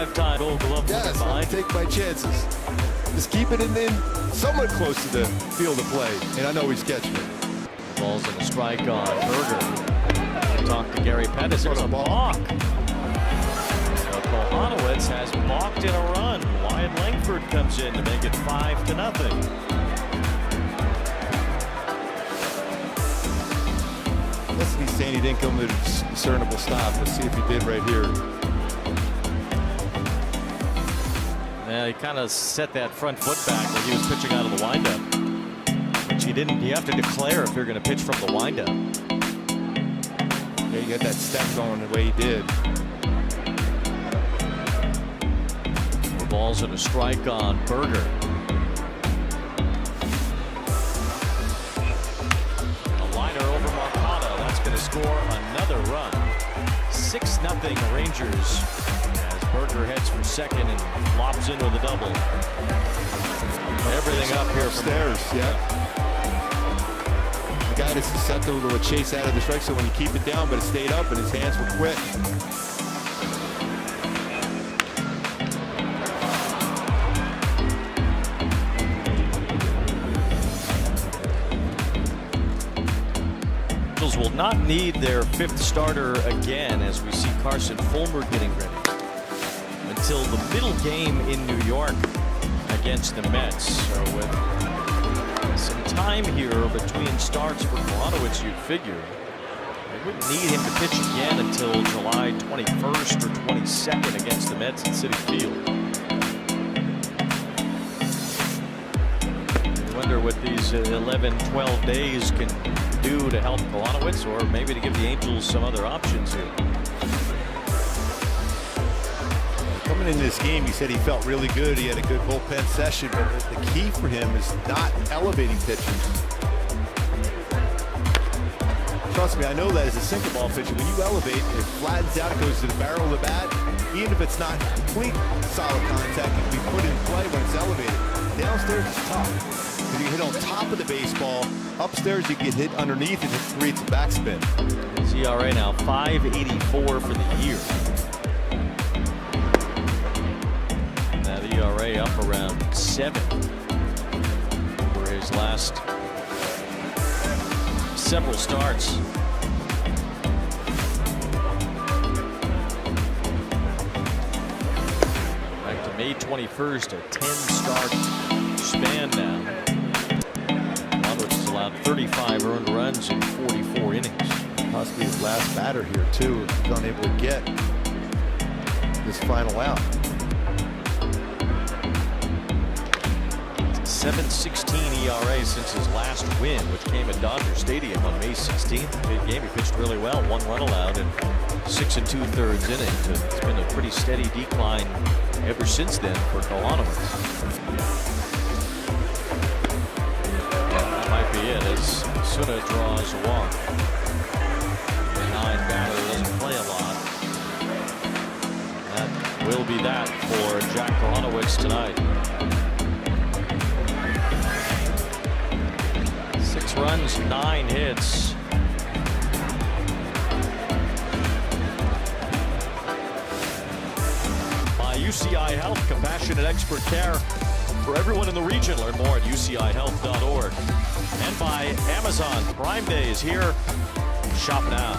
5-time Gold Glove winner behind. Take my chances. Just keep it in somewhat close to the field of play, and I know he's catching it. Ball's in a strike on Berger. Talk to Gary Pettis. There's a balk. Kohanowitz has balked in a run. Wyatt Langford comes in to make it 5-0. Unless he's saying he didn't come to a discernible stop. Let's see if he did right here. Yeah, he kind of set that front foot back when he was pitching out of the windup. Which he didn't. You have to declare if you're going to pitch from the windup. Yeah, you got that step going the way he did. The ball's in a strike on Berger. A liner over Marcano. That's going to score another run. 6-0 Rangers. Berger heads for second and flops in with a double. Everything up here from stairs. Yeah. The guy that's susceptible to a chase out of the strike, so when you keep it down, but it stayed up and his hands were quick. Angels will not need their 5th starter again as we see Carson Fulmer getting ready until the middle game in New York against the Mets. So with some time here between starts for Kohanowitz, you'd figure they wouldn't need him to pitch again until July 21st or 22nd against the Mets at Citi Field. I wonder what these 11-12 days can do to help Kohanowitz, or maybe to give the Angels some other options here. Coming into this game, he said he felt really good. He had a good bullpen session, but the key for him is not elevating pitchers. Trust me, I know that as a single ball pitcher, when you elevate, it flattens out, it goes to the barrel of the bat. Even if it's not complete solid contact, it can be put in play when it's elevated. Downstairs is tough. If you hit on top of the baseball, upstairs you get hit underneath and it creates a backspin. His ERA now 5.84 for the year. ERA up around 7 for his last several starts. Back to May 21st, a 10-start span now. Roberts has allowed 35 earned runs in 44 innings. Possibly his last batter here too, if he's unable to get this final out. 7.16 ERA since his last win, which came at Dodger Stadium on May 16th. Big game. He pitched really well. 1 run allowed in 6 2/3 innings. It's been a pretty steady decline ever since then for Kohanowitz. That might be it as Suna draws a walk. The 9 batter doesn't play a lot. That will be that for Jack Kohanowitz tonight. 6 runs, 9 hits. By UCI Health, compassionate expert care for everyone in the region. Learn more at ucihealth.org. And by Amazon, Prime Day is here. Shop now.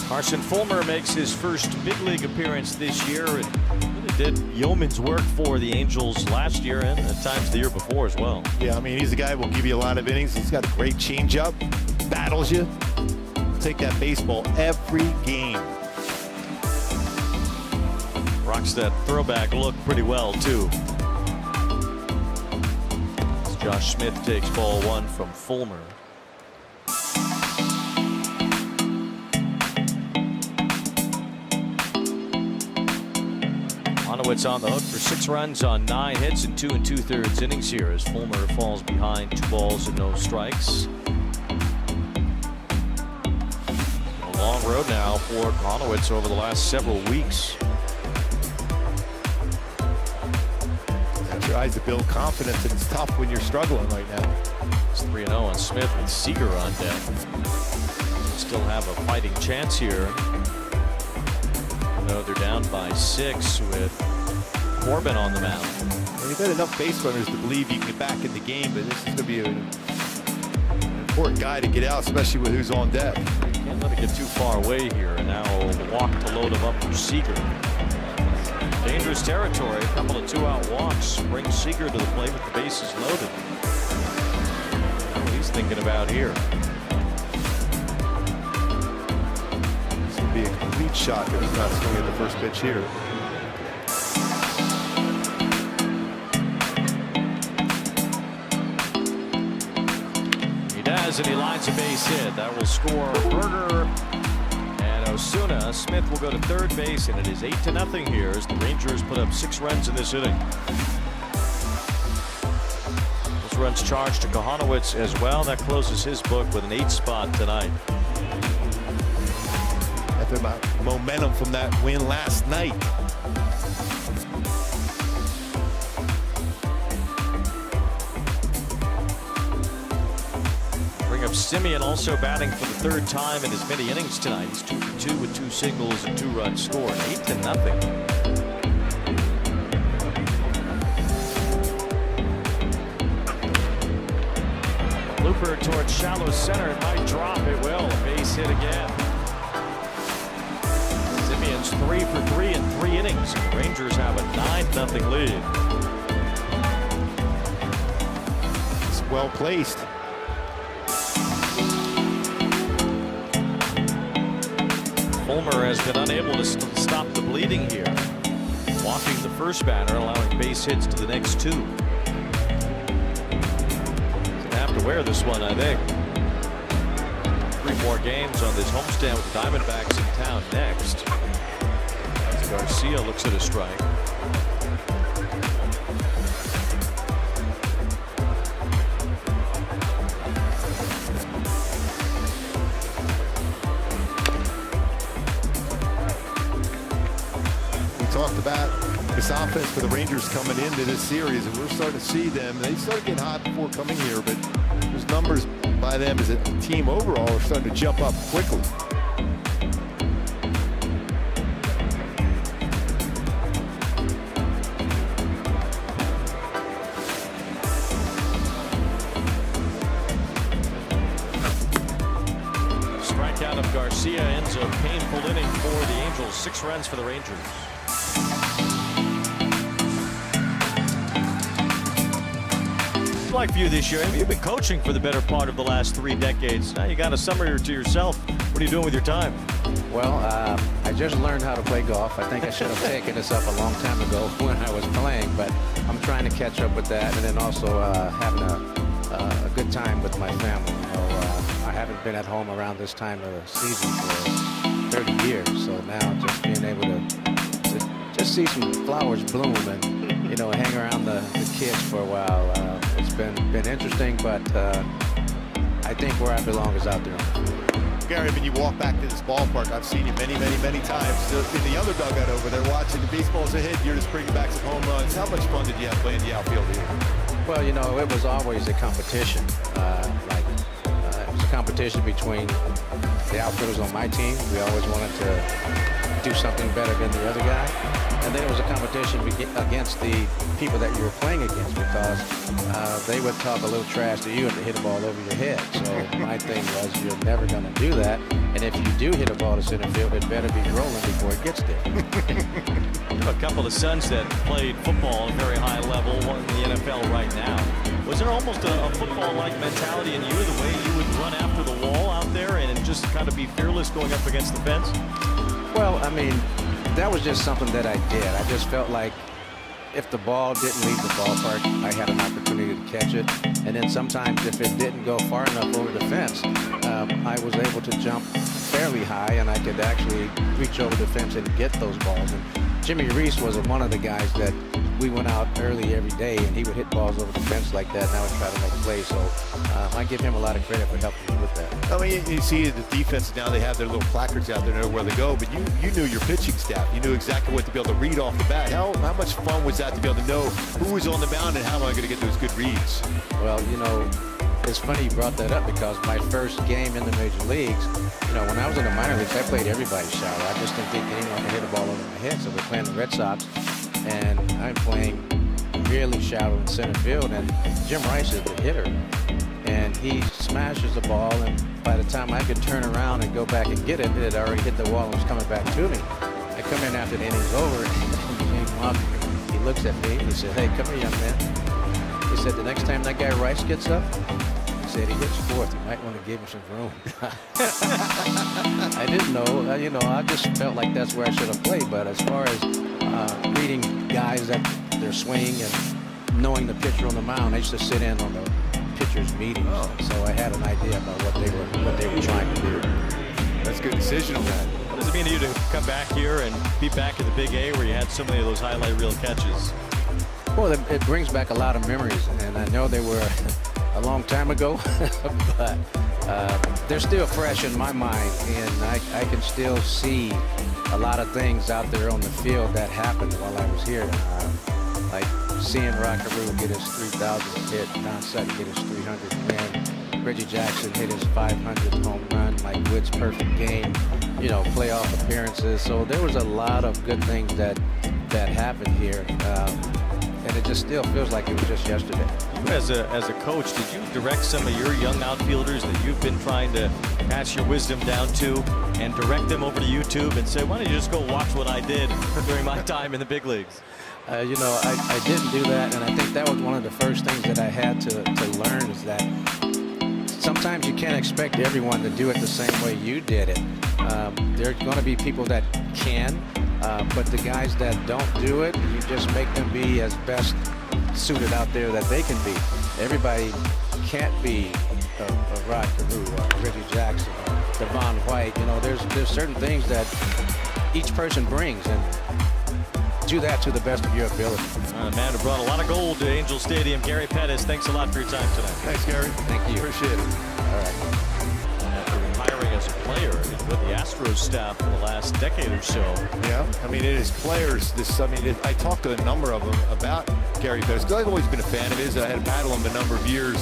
Carson Fulmer makes his first big league appearance this year and really did yeoman's work for the Angels last year and at times the year before as well. Yeah, I mean, he's a guy who will give you a lot of innings. He's got a great changeup, battles you. Take that baseball every game. Rocks that throwback look pretty well too. As Josh Smith takes ball 1 from Fulmer. Kohanowitz on the hook for 6 runs on 9 hits in 2 2/3 innings here as Fulmer falls behind 2 balls and no strikes. A long road now for Kohanowitz over the last several weeks. Tries to build confidence, and it's tough when you're struggling right now. It's 3-0 on Smith with Seager on deck. It's still have a fighting chance here. Though they're down by 6 with Corbin on the mound. Well, you've got enough base runners to believe you can get back in the game, but this is going to be an important guy to get out, especially with who's on deck. Can't let it get too far away here. And now a walk to load him up for Seager. Dangerous territory. A couple of 2-out walks brings Seager to the plate with the bases loaded. What he's thinking about here. It's going to be a complete shot if he's not swinging at the first pitch here. And he lines a base hit. That will score Berger and Osuna. Smith will go to third base, and it is 8-0 here as the Rangers put up 6 runs in this inning. Those runs charged to Kohanowitz as well. That closes his book with an 8 spot tonight. After about momentum from that win last night. Simeon also batting for the 3rd time in as many innings tonight. He's 2 for 2 with 2 singles and 2 runs scored. 8-0. Looper towards shallow center. It might drop. It will. A base hit again. Simeon's 3 for 3 in 3 innings. The Rangers have a 9-0 lead. It's well placed. Fulmer has been unable to stop the bleeding here. Walking the first batter, allowing base hits to the next 2. He's gonna have to wear this one, I think. 3 more games on this homestand with the Diamondbacks in town next. As Garcia looks at a strike. Talked about this offense for the Rangers coming into this series, and we're starting to see them. They started getting hot before coming here, but those numbers by them as a team overall are starting to jump up quickly. Strikeout of Garcia ends a painful inning for the Angels. 6 runs for the Rangers. Like for you this year, you've been coaching for the better part of the last 3 decades. Now you got a summer to yourself. What are you doing with your time? Well, I just learned how to play golf. I think I should have taken this up a long time ago when I was playing, but I'm trying to catch up with that, and then also having a good time with my family. You know, I haven't been at home around this time of the season for 30 years, so now just being able to just see some flowers bloom and, you know, hang around the kids for a while. It's been interesting, but I think where I belong is out there. Gary, when you walk back to this ballpark, I've seen you many times in the other dugout over there watching the baseballs ahead. You're just bringing back some home runs. How much fun did you have playing the outfield here? Well, you know, it was always a competition. It was a competition between the outfielders on my team. We always wanted to do something better than the other guy. And then it was a competition against the people that you were playing against, because they would talk a little trash to you and hit a ball over your head. So my thing was, you're never going to do that. And if you do hit a ball to center field, it better be rolling before it gets there. A couple of sons that played football at a very high level, one in the NFL right now. Was there almost a football-like mentality in you, the way you would run after the wall out there and just kind of be fearless going up against the fence? Well, I mean, that was just something that I did. I just felt like if the ball didn't leave the ballpark, I had an opportunity to catch it. And then sometimes if it didn't go far enough over the fence, I was able to jump fairly high, and I could actually reach over the fence and get those balls. And Jimmy Reese was one of the guys that we went out early every day, and he would hit balls over the fence like that, and I would try to make plays. So I give him a lot of credit for helping me with that. I mean, you see the defense now, they have their little placards out there, know where to go, but you knew your pitching staff. You knew exactly what to be able to read off the bat. How much fun was that to be able to know who was on the mound and how am I going to get those good reads? Well, you know, It's funny you brought that up because my first game in the major leagues, you know, when I was in the minor leagues, I played everybody shallow. I just didn't think anyone could hit a ball over my head. So we're playing the Red Sox, and I'm playing really shallow in center field, and Jim Rice is the hitter, and he smashes the ball, and by the time I could turn around and go back and get it, it had already hit the wall and was coming back to me. I come in after the inning's over, and he looks at me and he said, "Hey, come here, young man." He said, "The next time that guy Rice gets up," he said, "he hits fourth. You might want to give him some room." I didn't know, you know, I just felt like that's where I should have played. But as far as reading guys that their swing and knowing the pitcher on the mound, I used to sit in on the pitchers' meetings, so I had an idea about what they were trying to do. That's a good decision on that. What does it mean to you to come back here and be back at the Big A where you had so many of those highlight reel catches? Well, it brings back a lot of memories, and I know they were a long time ago, but they're still fresh in my mind, and I can still see a lot of things out there on the field that happened while I was here. Like seeing Rockaroo get his 3,000th hit, Don Sutton get his 300th win, Reggie Jackson hit his 500th home run, Mike Wood's perfect game, you know, playoff appearances. So there was a lot of good things that happened here. And it just still feels like it was just yesterday. You as a coach, did you direct some of your young outfielders that you've been trying to pass your wisdom down to and direct them over to YouTube and say, why don't you just go watch what I did during my time in the big leagues? You know, I didn't do that, and I think that was one of the first things that I had to learn is that sometimes you can't expect everyone to do it the same way you did it. There are going to be people that can, but the guys that don't do it, you just make them be as best suited out there that they can be. Everybody can't be a Rod Carew, Reggie Jackson, Devon White. You know, there's certain things that each person brings, and do that to the best of your ability. A man who brought a lot of gold to Angel Stadium, Gary Pettis. Thanks a lot for your time tonight. Thanks, Gary. Thank you. Appreciate it. All right. After retiring as a player, he's with the Astros staff for the last decade or so. Yeah, I mean, it is players. I talked to a number of them about Gary Pettis because I've always been a fan of his. I had to battle him a number of years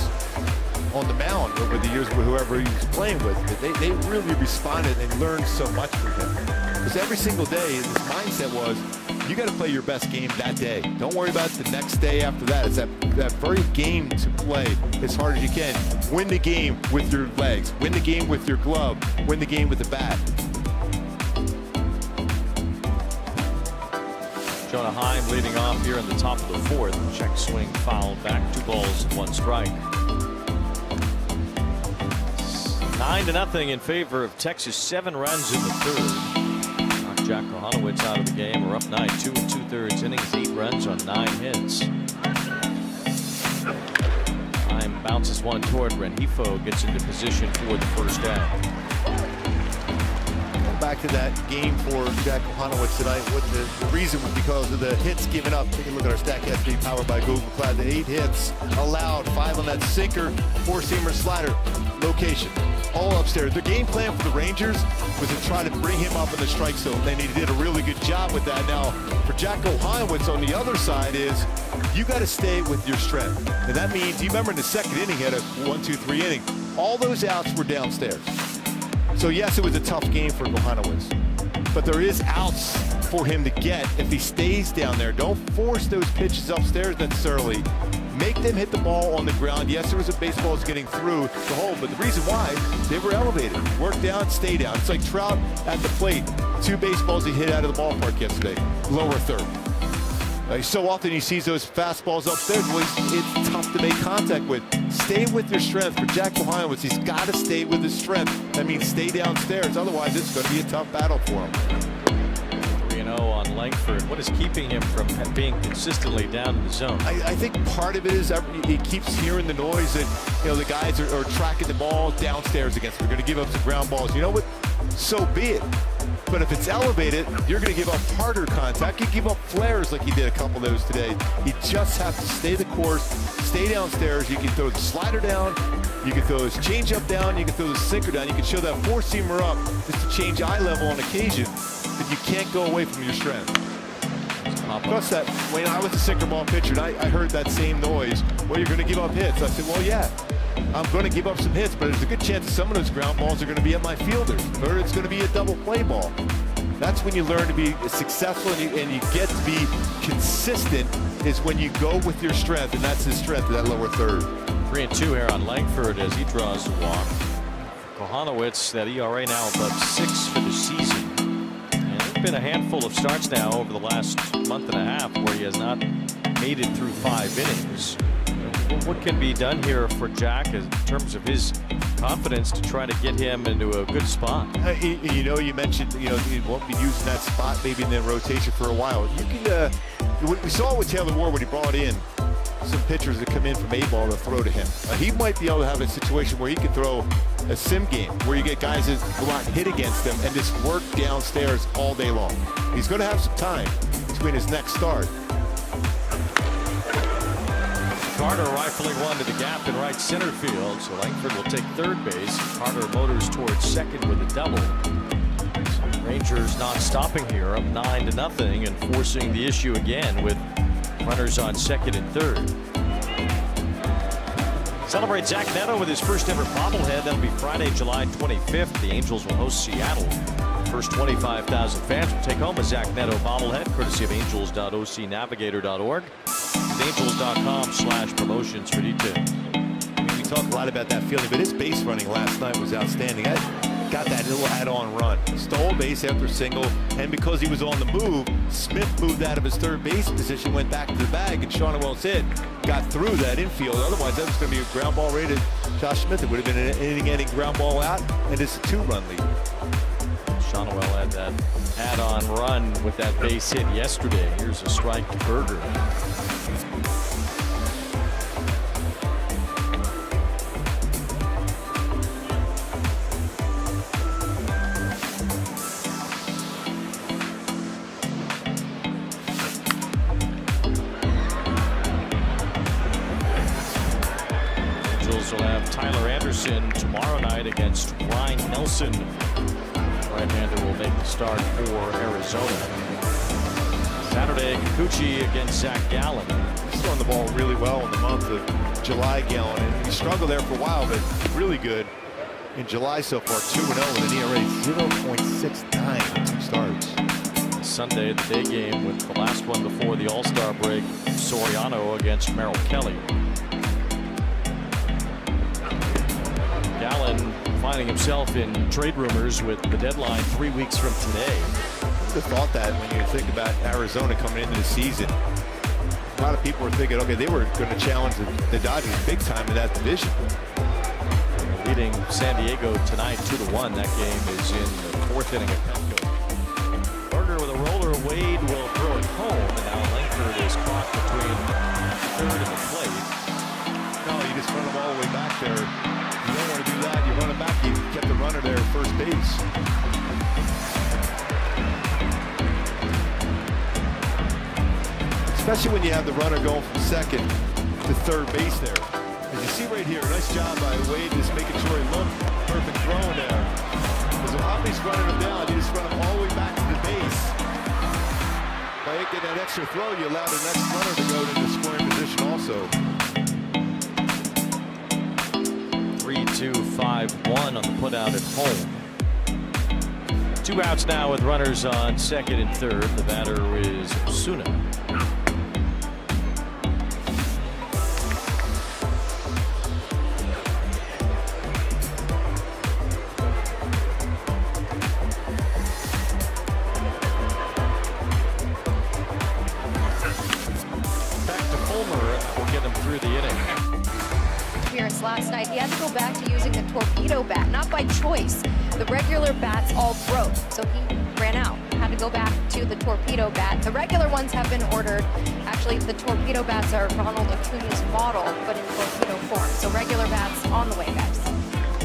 on the mound over the years with whoever he was playing with. But they really responded and learned so much from him. Because every single day, his mindset was, you got to play your best game that day. Don't worry about the next day after that. It's that very game to play as hard as you can. Win the game with your legs. Win the game with your glove. Win the game with the bat. Jonah Heim leading off here in the top of the fourth. Check swing foul back, 2 balls, 1 strike. 9-0 in favor of Texas. 7 runs in the third. Jack Kohanowitz out of the game. A rough night, 2 2/3 innings, 8 runs on 9 hits. Heim bounces one toward Rengifo, gets into position for the first out. Back to that game for Jack Kohanowitz tonight. What the reason was because of the hits given up. Take a look at our StatCast being powered by Google Cloud. The 8 hits allowed, 5 on that sinker, 4-seamer slider location. All upstairs. The game plan for the Rangers was to try to bring him up in the strike zone. And he did a really good job with that. Now, for Jack Kohanowitz on the other side is you got to stay with your strength. And that means, you remember in the second inning, he had a 1-2-3 inning. All those outs were downstairs. So yes, it was a tough game for Kohanowitz. But there is outs for him to get if he stays down there. Don't force those pitches upstairs necessarily. Make them hit the ball on the ground. Yes, there was a baseball that's getting through the hole, but the reason why, they were elevated. Work down, stay down. It's like Trout at the plate. 2 baseballs he hit out of the ballpark yesterday. Lower third. So often he sees those fastballs upstairs. Well, it's tough to make contact with. Stay with your strength. For Jack Kohanowitz, he's got to stay with his strength. That means stay downstairs. Otherwise, it's going to be a tough battle for him. 3-0 on Langford. What is keeping him from being consistently down in the zone? I think part of it is he keeps hearing the noise that, you know, the guys are tracking the ball downstairs against him. They're going to give up some ground balls. You know what? So be it. But if it's elevated, you're going to give up harder contact. You give up flares like he did a couple of those today. You just have to stay the course, stay downstairs. You can throw the slider down. You can throw his changeup down. You can throw the sinker down. You can show that 4-seamer up just to change eye level on occasion. But you can't go away from your strength. Plus that, when I was a sinker ball pitcher, and I heard that same noise, well, you're going to give up hits. I said, well, yeah. I'm going to give up some hits, but there's a good chance that some of those ground balls are going to be at my fielders, or it's going to be a double play ball. That's when you learn to be successful and you get to be consistent, is when you go with your strength, and that's his strength, that lower third. 3-2 here on Langford as he draws the walk. Kohanowitz, that ERA now above 6 for the season. And there's been a handful of starts now over the last month and a half where he has not made it through 5 innings. What can be done here for Jack in terms of his confidence to try to get him into a good spot? You know, you mentioned, you know, he won't be using that spot maybe in the rotation for a while. You can, we saw it with Taylor Ward when he brought in some pitchers that come in from A-ball to throw to him. He might be able to have a situation where he can throw a sim game where you get guys that go out and hit against them and just work downstairs all day long. He's going to have some time between his next start. Carter rifling one to the gap in right center field, so Langford will take third base. Carter motors towards second with a double. So Rangers not stopping here, up 9-0 and forcing the issue again with runners on second and third. Celebrate Zach Neto with his first ever bobblehead. That'll be Friday, July 25th. The Angels will host Seattle. First 25,000 fans will take home a Zach Neto bobblehead, courtesy of angels.ocnavigator.org. Angels.com/promotions for details. I mean, we talk a lot about that feeling, but his base running last night was outstanding. I got that little add-on run. Stole base after single, and because he was on the move, Smith moved out of his third base position, went back to the bag, and Shonwell's hit got through that infield. Otherwise, that was going to be a ground ball rated Josh Smith. It would have been an inning-ending ground ball out, and it's a 2-run lead. Shonwell had that add-on run with that base hit yesterday. Here's a strike to Berger. Will have Tyler Anderson tomorrow night against Ryan Nelson. Right-hander will make the start for Arizona. Saturday, Kikuchi against Zach Gallen. He's throwing the ball really well in the month of July, Gallen, and he struggled there for a while, but really good in July so far. 2-0 with an ERA 0.69 in 2 starts. Sunday, the day game with the last one before the All-Star break. Soriano against Merrill Kelly. Gallen finding himself in trade rumors with the deadline 3 weeks from today. I would have thought that when you think about Arizona coming into the season. A lot of people were thinking, okay, they were going to challenge the Dodgers big time in that division. Leading San Diego tonight 2-1. That game is in the 4th inning of Petco. Berger with a roller. Wade will throw it home, and now Langford is caught between third and the plate. No, you just run them all the way back there. You don't want to do that. You run it back. You kept the runner there at first base. Especially when you have the runner going from second to third base there. As you see right here, nice job by Wade just making sure he looked perfect throwing there. Because if Hoppy's running him down, you just run him all the way back to the base. By getting that extra throw, you allow the next runner to go into scoring position also. 3-2-5-1 on the putout at home. 2 outs now with runners on second and third. The batter is Osuna. Last night, he had to go back to using the torpedo bat, not by choice. The regular bats all broke, so he ran out. Had to go back to the torpedo bat. The regular ones have been ordered. Actually, the torpedo bats are Ronald Acuna's model, but in torpedo form. So regular bats on the way, guys.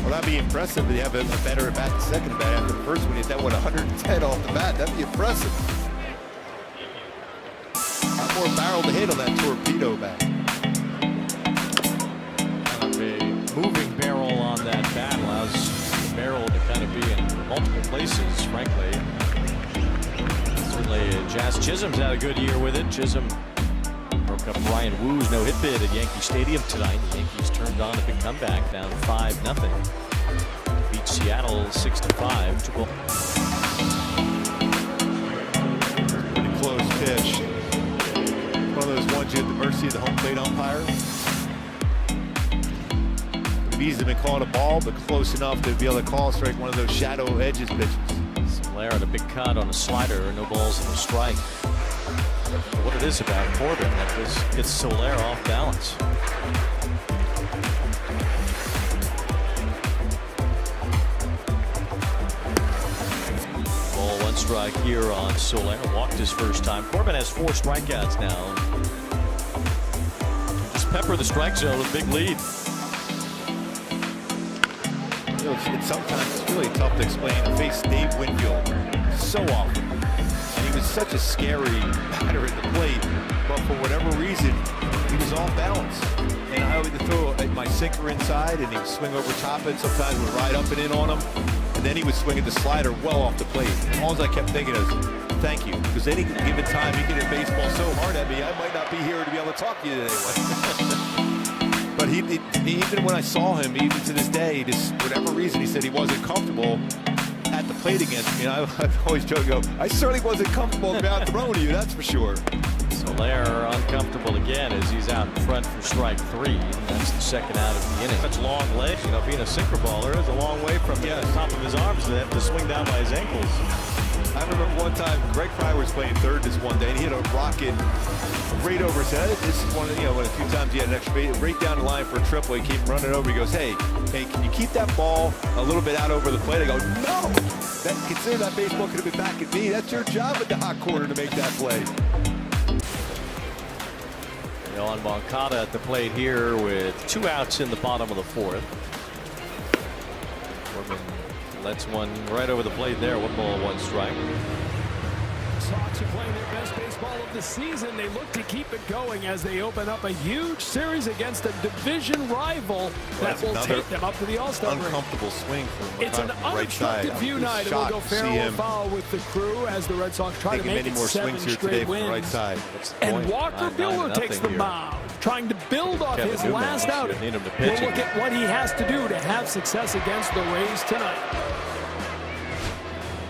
Well, that'd be impressive. They have a better bat than second bat after the first one. Hit that one 110 off the bat. That'd be impressive. A lot more barrel to hit on that torpedo bat. Moving barrel on that bat allows the barrel to kind of be in multiple places, frankly. Certainly, Jazz Chisholm's had a good year with it. Chisholm up Ryan Woo's no-hit bid at Yankee Stadium tonight. The Yankees turned on a big comeback, down 5-0. Beat Seattle 6-5. Pretty close pitch. One of those ones you have the mercy of the home plate umpire. Bees have been calling a ball, but close enough to be able to call strike one of those shadow edges pitches. Soler had a big cut on a slider, no balls and a strike. What it is about Corbin that this gets Soler off balance. Ball 1 strike here on Soler. Walked his first time. Corbin has 4 strikeouts now. Just pepper the strike zone with a big lead. It's sometimes it's really tough to explain. To face Dave Winfield so often, and he was such a scary batter at the plate, but for whatever reason, he was off balance. And I would throw my sinker inside, and he would swing over top of it. Sometimes would ride up and in on him, and then he would swing at the slider well off the plate. And all I kept thinking is, thank you, because any given time he can hit baseball so hard at me, I might not be here to be able to talk to you anyway. But even when I saw him, even to this day, just for whatever reason, he said he wasn't comfortable at the plate against me. And I've always joked, I certainly wasn't comfortable about throwing to you, that's for sure. Soler uncomfortable again as he's out in front for strike 3. And that's the second out of the inning. Such long legs, you know, being a sinker baller is a long way from the top of his arms to have to swing down by his ankles. I remember one time Greg Pryor was playing third this one day, and he hit a rocket right over his head. This is one of, when a few times he had an extra base, right down the line for a triple. He came running over. He goes, hey, can you keep that ball a little bit out over the plate? I go, no. Consider that baseball could have been back at me. That's your job at the hot corner to make that play. On Moncada at the plate here with 2 outs in the bottom of the 4th. Corbin lets one right over the plate there. 1 ball, 1 strike. Sox are playing their best baseball of the season. They look to keep it going as they open up a huge series against a division rival that will take them up to the All-Star break. Uncomfortable swing from It's an unobstructed view night. It will go fair or foul with the crew as the Red Sox try to make it 7 straight wins. Right side. And Walker Buehler takes the mound, trying to build off his last outing. We'll look at what he has to do to have success against the Rays tonight.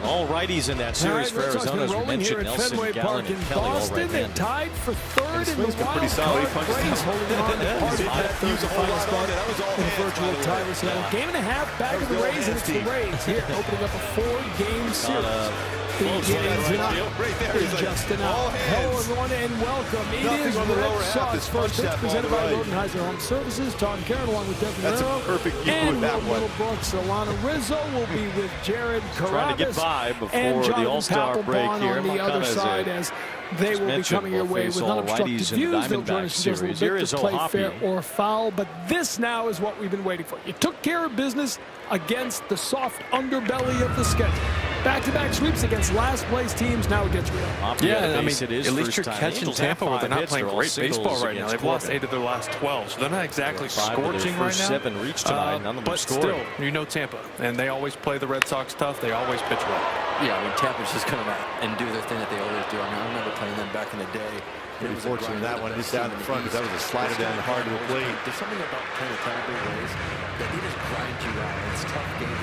All righties in that series for Arizona, as we mentioned. Nelson, Gallen, and Kelly all right They tied for 3rd in the wild pretty solid. card race, holding on to part of that third and final spot in the virtual tie with Seattle. Game and a half back of the Rays, and it's the Rays here opening up a 4-game series. The innings is just enough. Hello, everyone, and welcome. It is Red Sox First Pitch presented by Rodenheiser Home Services. Tom Karen along with Devin Monroe and Will Brooks. Alana Rizzo will be with Jared trying to get by before the All-Star break here. On the other side as they will be coming your way with unobstructed views. They'll join us in just a little bit to play fair or foul. But this now is what we've been waiting for. You took care of business against the soft underbelly of the schedule. Back-to-back sweeps against last-place teams. Now it gets real. Yeah, I mean, at least you're catching Tampa where they're not playing great baseball right now. They've lost 8 of their last 12, so they're not exactly scorching right now. 7 reached tonight, none of them but scored. Still, you know Tampa, and they always play the Red Sox tough. They always pitch well. Yeah, I mean, Tampa's just come out and do their thing that they always do. I mean, I remember playing them back in the day. Pretty fortunate in that one. Just down in front because that was a slider down the hard to the plate. There's something about playing the Tampa Bay Rays that they just grind you out. It's tough games.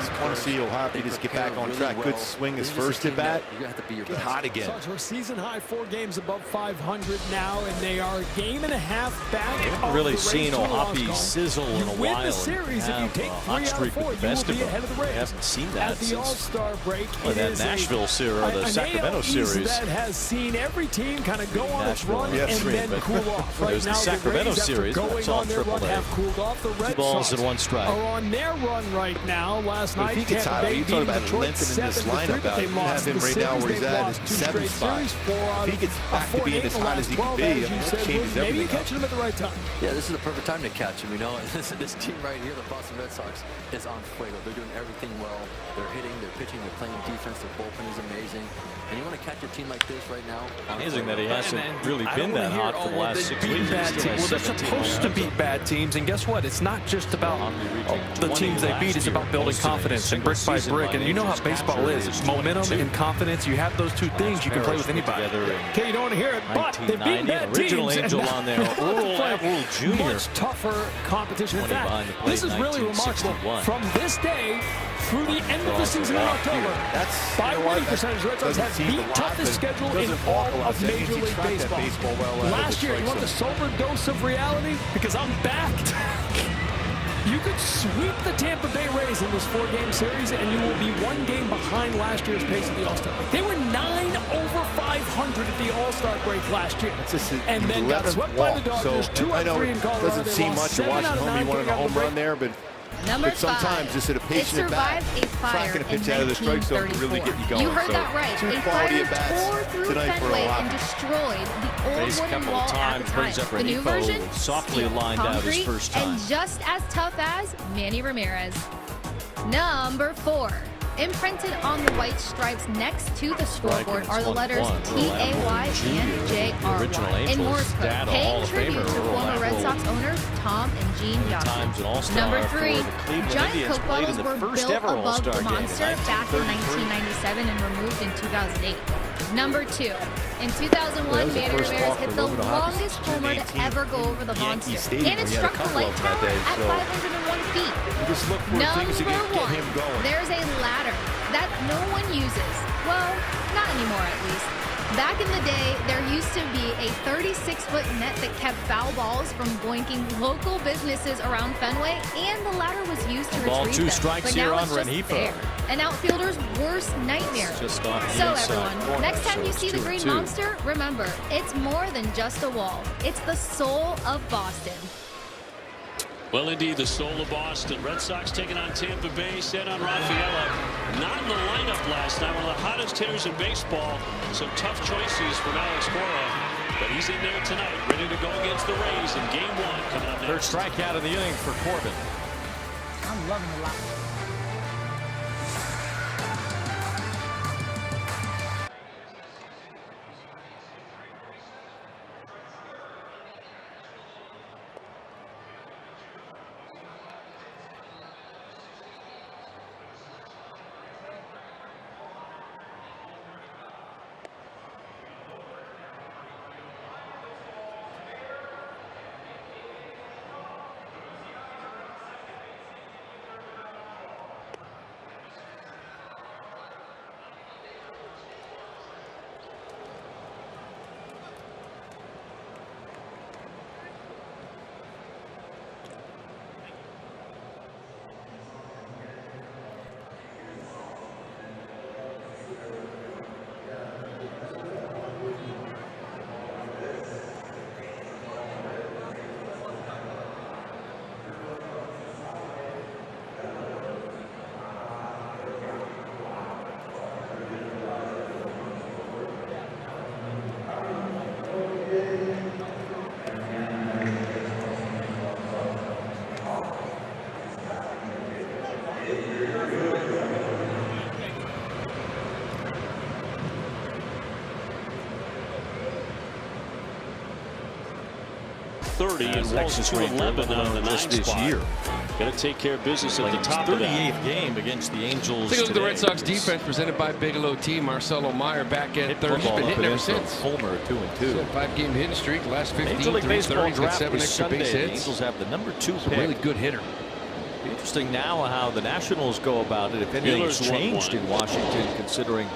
I want to see O'Hoppe just get back on track. Good swing his first at bat. You have to be your Get best. hot again. Sox are season high 4 games above 500 now, and they are a game and a half back. I haven't really seen O'Hoppe sizzle in a while. Win the series if you take 3 out of 4. You will be ahead of the Rays. I haven't seen that at the since All-Star break. that Nashville series or the Sacramento series. That has seen every team kind of go on its run and then but cool off. Right there's now, the Sacramento Rays, series, but it's going all on their run, triple A. have cooled off. The Red 2 balls Sox and 1 strike. are on their run right now. Last night, If he gets hot, you talk about lengthening this lineup out. You have him right now where he's at in 7 spot. If he gets back to being as hot as he can be, I mean, that changes maybe you're everything. catching him at the right time. Yeah, this is the perfect time to catch him, you know. This team right here, the Boston Red Sox, is on fuego. They're doing everything well. They're hitting, they're pitching, they're playing defense. Their bullpen is amazing. And you want to catch a team like this right now. Amazing that he hasn't really been that hot for the last 6 weeks. Well, they're supposed to beat bad teams, and guess what? It's not just about the teams they beat. It's about building confidence and brick by brick. And you know how baseball is. It's momentum and confidence. You have those two things, you can play with anybody. Okay, you don't want to hear it, but they've beaten bad teams. Original Angel on there. Earl Jr. Much tougher competition. In fact, this is really remarkable. From this day through the end of the season in October, by winning percentage, Red Sox have the toughest schedule in all of Major League Baseball. Last year, you want the sober dose of reality? Because I'm back. You could sweep the Tampa Bay Rays in this 4-game series, and you will be 1 game behind last year's pace at the All-Star break. They were 9 over 500 at the All-Star break last year, and then got swept by the Dodgers. 2 out of 3 in Colorado. Doesn't seem much to watch at home. He wanted a home run there, but sometimes just at a patient at bat, cracking a pitch out of the strike zone can really get you going. You heard that right. A fire tore through Fenway and destroyed the old wooden wall at the time. The new version, softly lined out his first time. And just as tough as Manny Ramirez. Number 4. Imprinted on the white stripes next to the scoreboard are the letters T-A-Y and J-R-Y in Morse code, paying tribute to former Red Sox owners Tom and Gene Yockel. Number 3, giant Coke bottles were built above the monster back in 1997 and removed in 2008. Number 2, in 2001, Manny Ramirez hit the longest homer to ever go over the monster, and it struck the light tower at 501 feet. Number 1, there's a ladder that no one uses. Well, not anymore at least. Back in the day, there used to be a 36-foot net that kept foul balls from boinking local businesses around Fenway, and the ladder was used to retrieve them. But now it's just there. An outfielder's worst nightmare. So everyone, next time you see the Green Monster, remember, it's more than just a wall. It's the soul of Boston. Well, indeed, the soul of Boston. Red Sox taking on Tampa Bay. Set on Rafaela. Not in the lineup last night. One of the hottest hitters in baseball. Some tough choices from Alex Cora. But he's in there tonight, ready to go against the Rays in Game 1 coming up next. Third strikeout of the inning for Corbin. I'm loving the lot. And Walsh 2-11 on the 9th spot. Got to take care of business at the top of that. 38th game against the Angels. Take a look at the Red Sox defense presented by Bigelow T. Marcelo Meyer back at third. He's been hitting ever since. Homer 2-2. So 5-game hitting streak. Last 15. Major League Baseball draft 7 extra Sunday. base The hits. Angels have the number 2 He's a pick. really good hitter. Interesting now how the Nationals go about it. If anything's changed in Washington, considering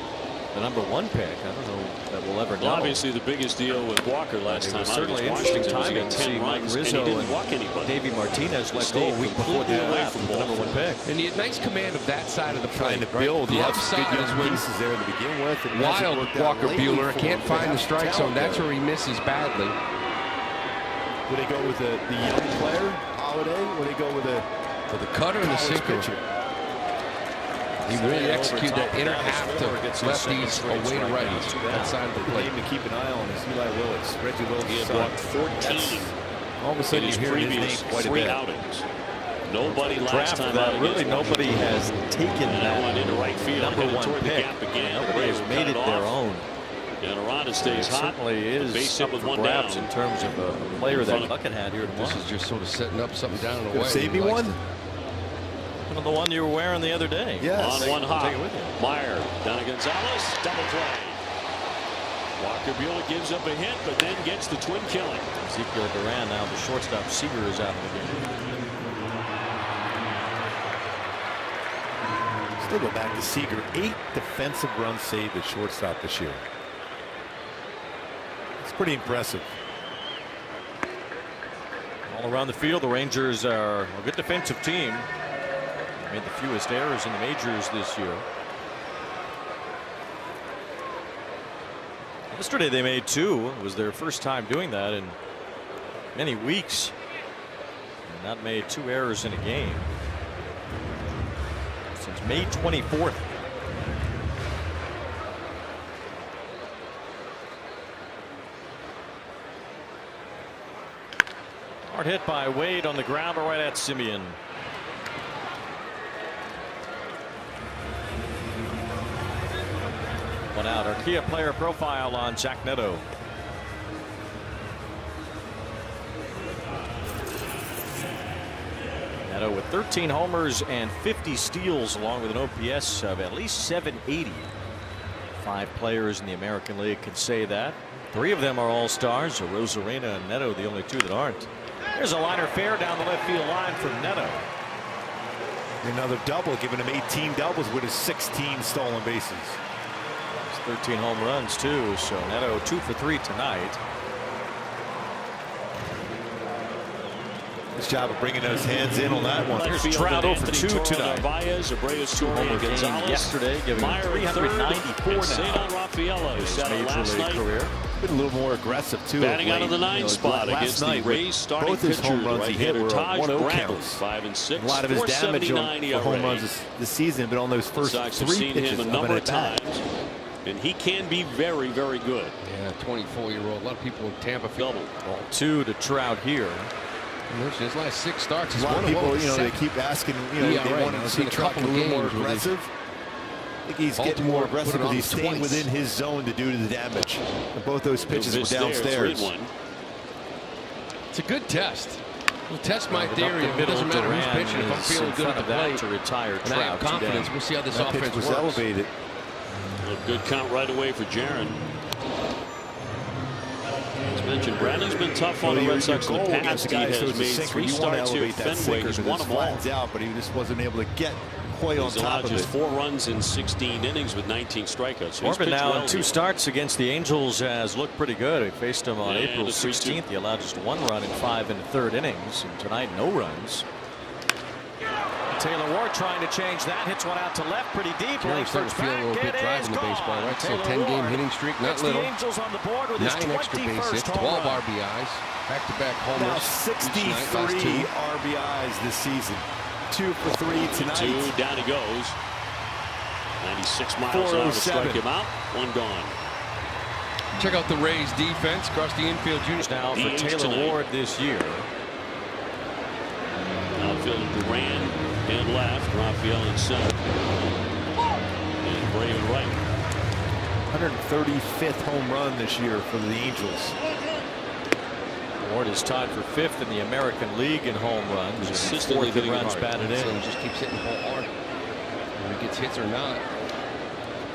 the number 1 pick. I don't know that we'll ever know. Well, obviously, the biggest deal with Walker last time. Certainly interesting timing to see Mike Rizzo and Davey Martinez let go a week before the draft with the number 1 pick. And he had nice command of that side of the plate. Build. The upside is when pieces there to begin with. wild Walker Buehler can't find the strike zone. That's where he misses badly. Would they go with the young player, Holiday? Would they go with the cutter and the sinker? He really executed that inner half to lefties away to righties. That side of the plate. to keep an eye on is Eli Willis. Reggie Willis. He had walked 14 all of a sudden in his you hear his previous name quite a 3 bit. outings. Nobody last time that out really against nobody has taken that one into right field. number 1 toward the pick. gap again. Nobody has made it their own. And Arana stays It hot. certainly is Base up hit with for one grabs down. in terms of a player that Bucket had here tomorrow. This is just sort of setting up something down the way. Save me one. Well, the one you were wearing the other day. Yes. On one hop. Take it with you. Meyer down to Gonzalez. Double play. Walker Buehler gives up a hit, but then gets the twin killing. Ezekiel Duran now the shortstop. Seager is out of the game. Still go back to Seager. 8 defensive runs saved at shortstop this year. It's pretty impressive. All around the field, the Rangers are a good defensive team. Made the fewest errors in the majors this year. Yesterday they made 2. It was their first time doing that in many weeks. And not made 2 errors in a game since May 24th. Hard hit by Wade on the ground right at Simeon. One out. Our Kia player profile on Jack Neto. Neto with 13 homers and 50 steals, along with an OPS of at least 780. 5 players in the American League can say that. 3 of them are all-stars. Rosarena and Neto, the only 2 that aren't. There's a liner fair down the left field line from Neto. Another double, giving him 18 doubles with his 16 stolen bases. 13 home runs too, so Neto 2 for 3 tonight. Nice job of bringing those hands in on that one. There's Trout 0 for 2 tonight. Narvaez, Abreu, Story, Homer game Gonzalez yesterday, giving him Meyer 394 and now. Cedar Rafaela, who sat out last Major league night. career. Been a little more aggressive too. Batting out late. of the 9 spot last against night the Rays starting both his pitcher, home runs he hit right-hander were Taj 1-0 Bradley, counts. 5 and 6. A lot of his damage on ERA. home runs this season, but on those first Sox have 3 seen pitches him a of number an of at-bat. times, and he can be very, very good. Yeah, 24-year-old. A lot of people in Tampa feel. Ball 2 to Trout here. His last 6 starts. A lot of people, they keep asking, they want to see Trout a little more aggressive. I think he's getting more aggressive because he's staying within his zone to do the damage. And both those pitches were downstairs. It's a good test. We'll test my theory. It doesn't matter who's pitching. If I'm feeling good at the plate to retire and I have Trout confidence, today. we'll see how this That offense pitch was works. elevated. A good count right away for Jaron. As mentioned, Bradley's been tough on the Red Sox in the past. He has made 3 starts here at Fenway. He's won them all. Out, but he just wasn't able to get quite on He's top allowed of it. just 4 runs in 16 innings with 19 strikeouts. So he's Corbin pitched now well in 2 here. starts against the Angels has looked pretty good. He faced him on And April a 3-2. 16th. He allowed just 1 run in 5 3rd innings, and tonight no runs. Taylor Ward trying to change that. Hits one out to left, pretty deep. Jerry's starting to feel a little bit driving the baseball, right? So 10-game hitting streak, not little. The Angels on the board with 9 his extra base 21st hits, home 12 run. RBIs, back-to-back Now homers. 63 RBIs this season. 2 for 3 tonight. 2 down he goes. 96 miles an hour to strike him out. 1 gone. Check out the Rays defense across the infield. Now for DH Taylor tonight. Ward this year. Outfield Duran in left, Raphael in center, and Bray in right. 135th home run this year for the Angels. Ward is tied for 5th in the American League in home runs. Consistently 4th in hitting runs hard. batted in. So he just keeps hitting the ball hard. Whether he gets hits or not.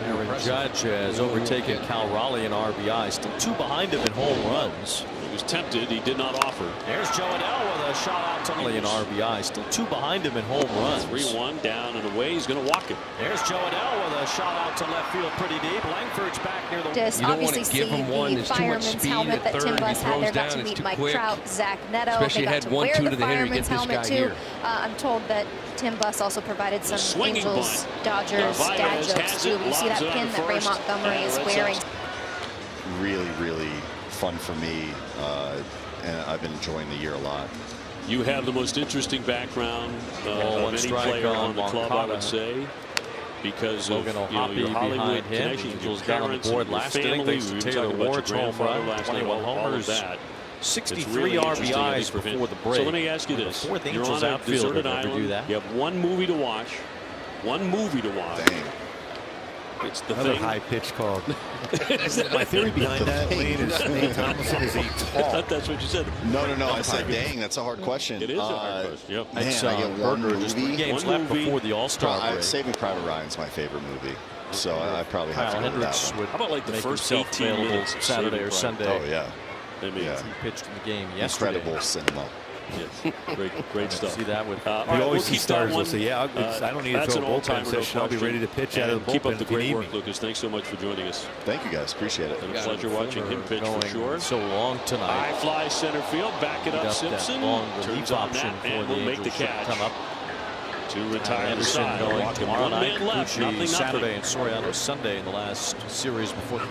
Aaron Impressive. Judge has overtaken Cal Raleigh in RBI. Still 2 behind him in home runs. He was tempted, he did not offer. There's Joe Adele with a shot out to Raleigh in RBI. Still 2 behind him in home runs. 3-1 down and away. He's going to walk it. There's Joe Adele with a shot out to left field pretty deep. Langford's back near the Just You don't want obviously to give him see one. the There's too much fireman's speed helmet at that third. Tim He Buss had throws there. Got down, to it's meet too Mike quick. Trout, Zach Neto. Especially They got had to 1-2 wear to the the hitter. You get fireman's this helmet guy too. here. I'm told that Tim Buss also provided some swinging Angels, bunt. Dodgers dad Narvaez jokes has too. it, You see lobs that it pin on that Ray first, Montgomery and is Red wearing. Sox. Really fun for me, and I've been enjoying the year a lot. You have the most interesting background of any strike player on on the club, I Moncada. would say, because Logan of O'Hoppe your Hollywood behind him. connection, your Angels got on the parents, board and your last inning family. thanks to We were Taylor talking about Ward's your home grandfather run. last night, 21 all of homers. that. 63 really interesting, I think, RBIs for him. before the break. So let me ask you this: 4th you're Angels on a outfielder deserted to ever do island. that. You have one movie to watch. One movie to watch. Dang. It's the Another thing. high pitch call. My theory behind that, Lane, is Nate Tomlinson is a I tall. thought that's what you said. No. I said, dang, that's a hard question. It is a hard question. Yep. Man, It's, I get one Berger, just 3 movie. games One left movie. before the All-Star break. Saving Private Ryan's my favorite movie. So I probably have Kyle to go with that Hendricks one. would How about like the make first himself 18 available minutes of Saturday Saving or Private. Sunday. Oh, yeah. I mean, Yeah. He pitched in the game yesterday. Incredible cinema. yes, great stuff. See that with All We right, always we'll see keep that starters will one. say, yeah, I don't need to That's throw an a bullpen all-timer, no session. I'll be question. ready to pitch out And of the keep bullpen up the if you great need work, me. Lucas. Thanks so much for joining us. Thank you, guys. Appreciate it. Been a pleasure watching him pitch for going sure. so long tonight. High fly center field, back it Beat up that Simpson. long Turns relief on option that for and the will make the Angels should catch. come up. To retire the Anderson side. going Walking tomorrow one night. man left. Gucci Nothing. Saturday and Soriano Sunday in the last series before the